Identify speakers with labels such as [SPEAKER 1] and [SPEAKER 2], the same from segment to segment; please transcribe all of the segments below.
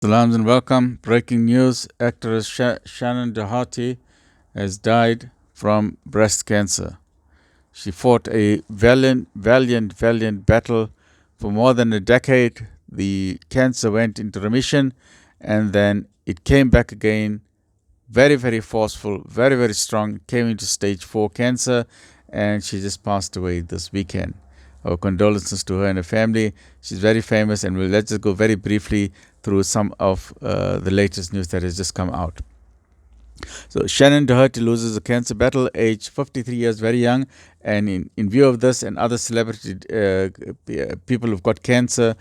[SPEAKER 1] Salams and welcome. Breaking news: actress Shannen Doherty has died from breast cancer. She fought a valiant battle for more than a decade. The cancer went into remission, and then it came back again. Very forceful, very strong. Came into stage 4 cancer, and she just passed away this weekend. Our condolences to her and her family. She's very famous, and let's just go very briefly through some of the latest news that has just come out. So Shannen Doherty loses a cancer battle, age 53 years, very young. And in view of this and other celebrity people who've got cancer,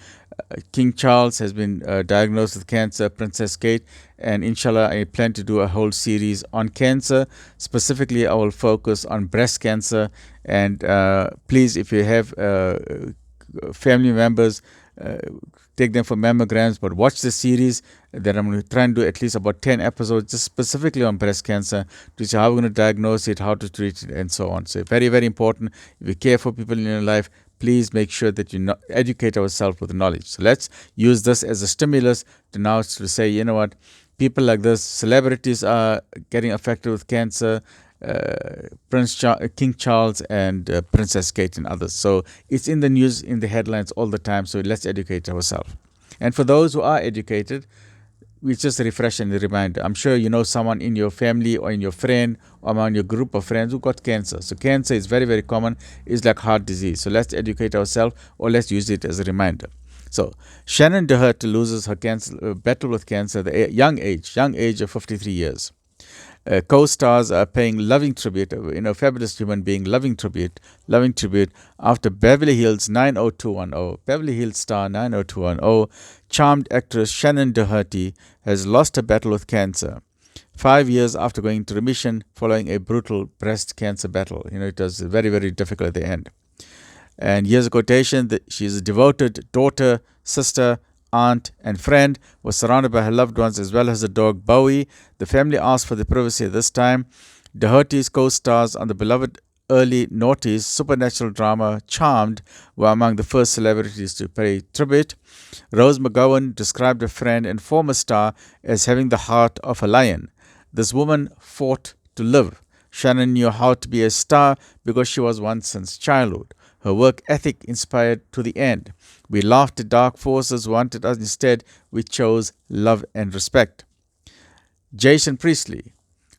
[SPEAKER 1] King Charles has been diagnosed with cancer, Princess Kate, and inshallah I plan to do a whole series on cancer. Specifically, I will focus on breast cancer. And please, if you have family members, take them for mammograms, but watch the series that I'm going to try and do at least about 10 episodes just specifically on breast cancer to see how we're going to diagnose it, how to treat it, and so on. So very important. If you care for people in your life, please make sure that you educate ourselves with knowledge. So let's use this as a stimulus to say, you know what, people like this, celebrities are getting affected with cancer, King Charles and Princess Kate and others. So it's in the news, in the headlines all the time. So let's educate ourselves. And for those who are educated, we just refresh and remind. I'm sure you know someone in your family or in your friend or among your group of friends who got cancer. So cancer is very common. It's like heart disease. So let's educate ourselves, or let's use it as a reminder. So Shannen Doherty loses her cancer battle with cancer at the young age of 53 years. Co-stars are paying loving tribute, fabulous human being, loving tribute after Beverly Hills 90210. Beverly Hills star 90210, charmed actress Shannen Doherty has lost her battle with cancer 5 years after going into remission following a brutal breast cancer battle. It was very difficult at the end. And here's a quotation that she's a devoted daughter, sister, aunt, and friend, was surrounded by her loved ones as well as the dog Bowie. The family asked for the privacy at this time. Doherty's co-stars on the beloved early noughties supernatural drama Charmed were among the first celebrities to pay tribute. Rose McGowan described her friend and former star as having the heart of a lion. This woman fought to live. Shannon knew how to be a star because she was one since childhood. Her work ethic inspired to the end. We laughed at dark forces wanted us instead. We chose love and respect. Jason Priestley,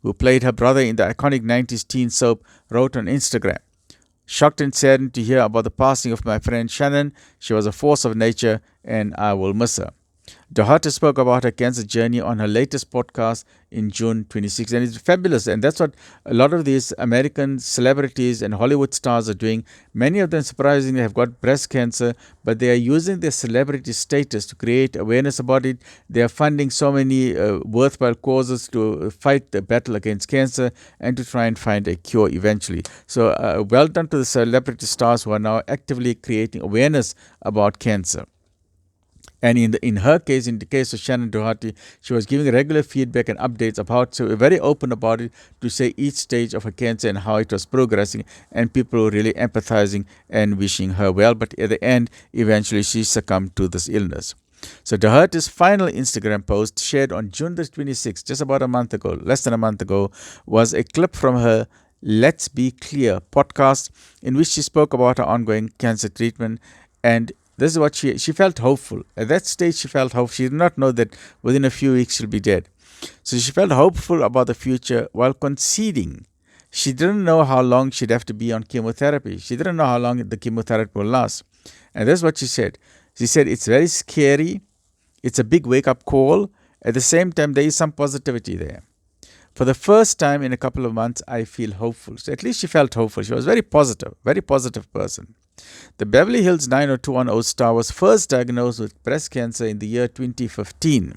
[SPEAKER 1] who played her brother in the iconic 90s teen soap, wrote on Instagram, "Shocked and saddened to hear about the passing of my friend Shannon. She was a force of nature and I will miss her." Doherty spoke about her cancer journey on her latest podcast in June 26. And it's fabulous. And that's what a lot of these American celebrities and Hollywood stars are doing. Many of them, surprisingly, have got breast cancer, but they are using their celebrity status to create awareness about it. They are funding so many worthwhile causes to fight the battle against cancer and to try and find a cure eventually. So well done to the celebrity stars who are now actively creating awareness about cancer. And in her case, in the case of Shannen Doherty, she was giving regular feedback and updates about, so very open about it, to say each stage of her cancer and how it was progressing, and people were really empathizing and wishing her well. But at the end, eventually she succumbed to this illness. So Doherty's final Instagram post, shared on June the 26th, just about a month ago, less than a month ago, was a clip from her Let's Be Clear podcast, in which she spoke about her ongoing cancer treatment. And this is what she felt hopeful. At that stage, she felt hopeful. She did not know that within a few weeks she'll be dead. So she felt hopeful about the future while conceding. She didn't know how long she'd have to be on chemotherapy. She didn't know how long the chemotherapy will last. And that's what she said. She said, it's very scary. It's a big wake-up call. At the same time, there is some positivity there. For the first time in a couple of months, I feel hopeful. So at least she felt hopeful. She was very positive person. The Beverly Hills 90210 star was first diagnosed with breast cancer in the year 2015,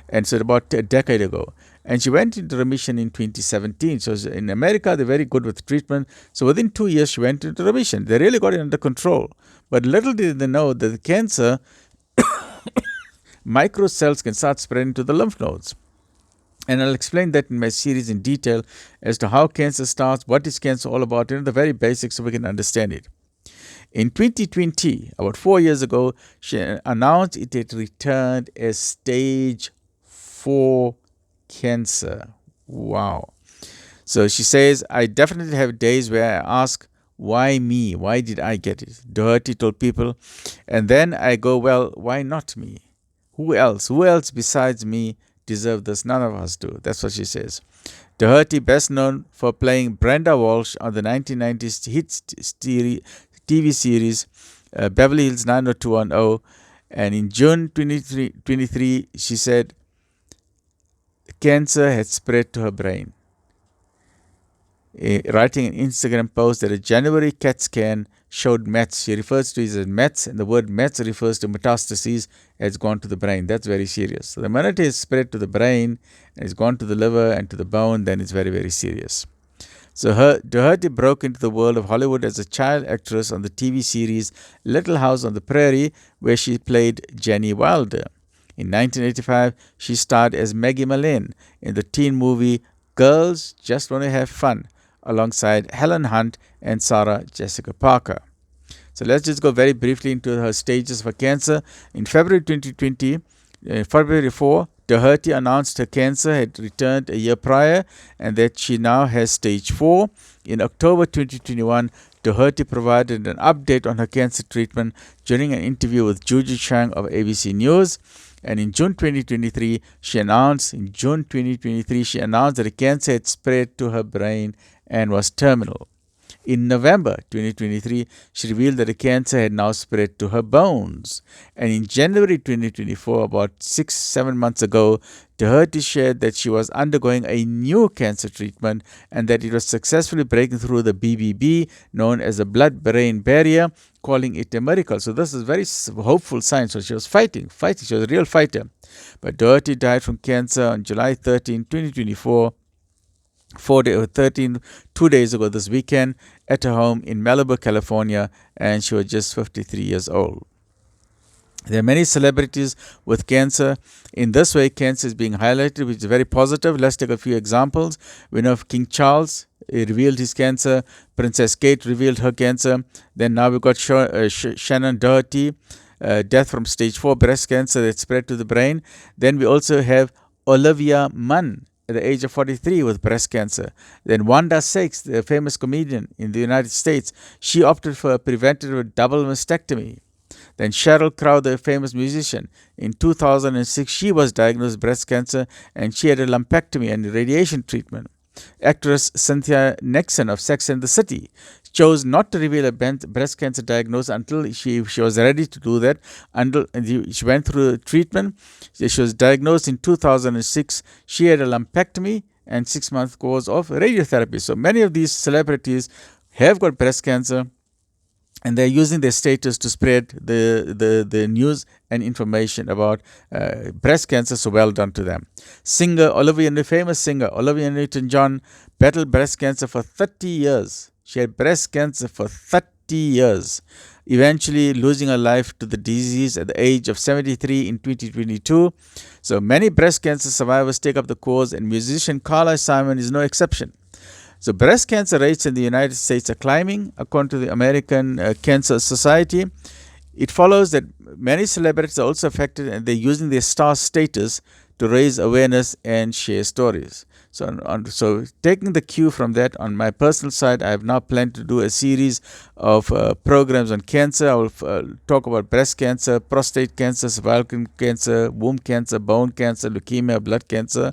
[SPEAKER 1] and so about a decade ago. And she went into remission in 2017. So in America, they're very good with treatment. So within 2 years, she went into remission. They really got it under control. But little did they know that the cancer, microcells can start spreading to the lymph nodes. And I'll explain that in my series in detail as to how cancer starts, what is cancer all about, the very basics, so we can understand it. In 2020, about 4 years ago, she announced it had returned as stage 4 cancer. Wow. So she says, I definitely have days where I ask, why me? Why did I get it? Doherty told People. And then I go, well, why not me? Who else? Who else besides me deserve this? None of us do. That's what she says. Doherty, best known for playing Brenda Walsh on the 1990s hit TV series Beverly Hills 90210. And in June 2023, she said cancer had spread to her brain. Writing an Instagram post that a January CAT scan showed Mets. She refers to it as Mets, and the word Mets refers to metastases has gone to the brain. That's very serious. So the minute it is spread to the brain and it's gone to the liver and to the bone, then it's very, very serious. So Doherty broke into the world of Hollywood as a child actress on the TV series Little House on the Prairie, where she played Jenny Wilder. In 1985, she starred as Maggie Malin in the teen movie Girls Just Want to Have Fun, alongside Helen Hunt and Sarah Jessica Parker. So let's just go very briefly into her stages for cancer. In February 2020, February 4, Doherty announced her cancer had returned a year prior and that she now has stage 4. In October 2021, Doherty provided an update on her cancer treatment during an interview with Juju Chang of ABC News. And in June 2023, she announced that the cancer had spread to her brain and was terminal. In November 2023, she revealed that the cancer had now spread to her bones. And in January 2024, about 6-7 months ago, Doherty shared that she was undergoing a new cancer treatment and that it was successfully breaking through the BBB, known as the blood-brain barrier, calling it a miracle. So this is very hopeful sign. So she was fighting. She was a real fighter. But Doherty died from cancer on July 13, 2024. 2 days ago this weekend at her home in Malibu, California, and she was just 53 years old. There are many celebrities with cancer. In this way, cancer is being highlighted, which is very positive. Let's take a few examples. We know of King Charles. He revealed his cancer. Princess Kate revealed her cancer. Then now we've got Shannen Doherty, death from stage 4 breast cancer that spread to the brain. Then we also have Olivia Munn at the age of 43 with breast cancer. Then Wanda Sykes, the famous comedian in the United States, she opted for a preventative double mastectomy. Then Sheryl Crow, the famous musician, in 2006, she was diagnosed with breast cancer and she had a lumpectomy and radiation treatment. Actress Cynthia Nixon of Sex and the City chose not to reveal a breast cancer diagnosis until she was ready to do that. Until she went through treatment. She was diagnosed in 2006. She had a lumpectomy and 6-month course of radiotherapy. So many of these celebrities have got breast cancer, and they're using their status to spread the news and information about breast cancer, so well done to them. Famous singer Olivia Newton-John battled breast cancer for 30 years. She had breast cancer for 30 years, eventually losing her life to the disease at the age of 73 in 2022. So many breast cancer survivors take up the cause, and musician Carly Simon is no exception. So breast cancer rates in the United States are climbing, according to the American Cancer Society. It follows that many celebrities are also affected, and they're using their star status to raise awareness and share stories. So taking the cue from that, on my personal side, I have now planned to do a series of programs on cancer. I will talk about breast cancer, prostate cancer, cervical cancer, womb cancer, bone cancer, leukemia, blood cancer.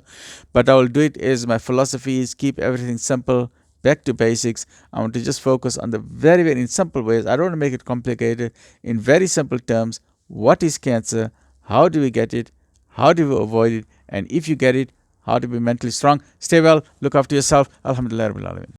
[SPEAKER 1] But I will do it as my philosophy is keep everything simple, back to basics. I want to just focus on the very, very simple ways. I don't want to make it complicated. In very simple terms, what is cancer? How do we get it? How do we avoid it? And if you get it, how to be mentally strong. Stay well. Look after yourself. Alhamdulillah Rabbil Alameen.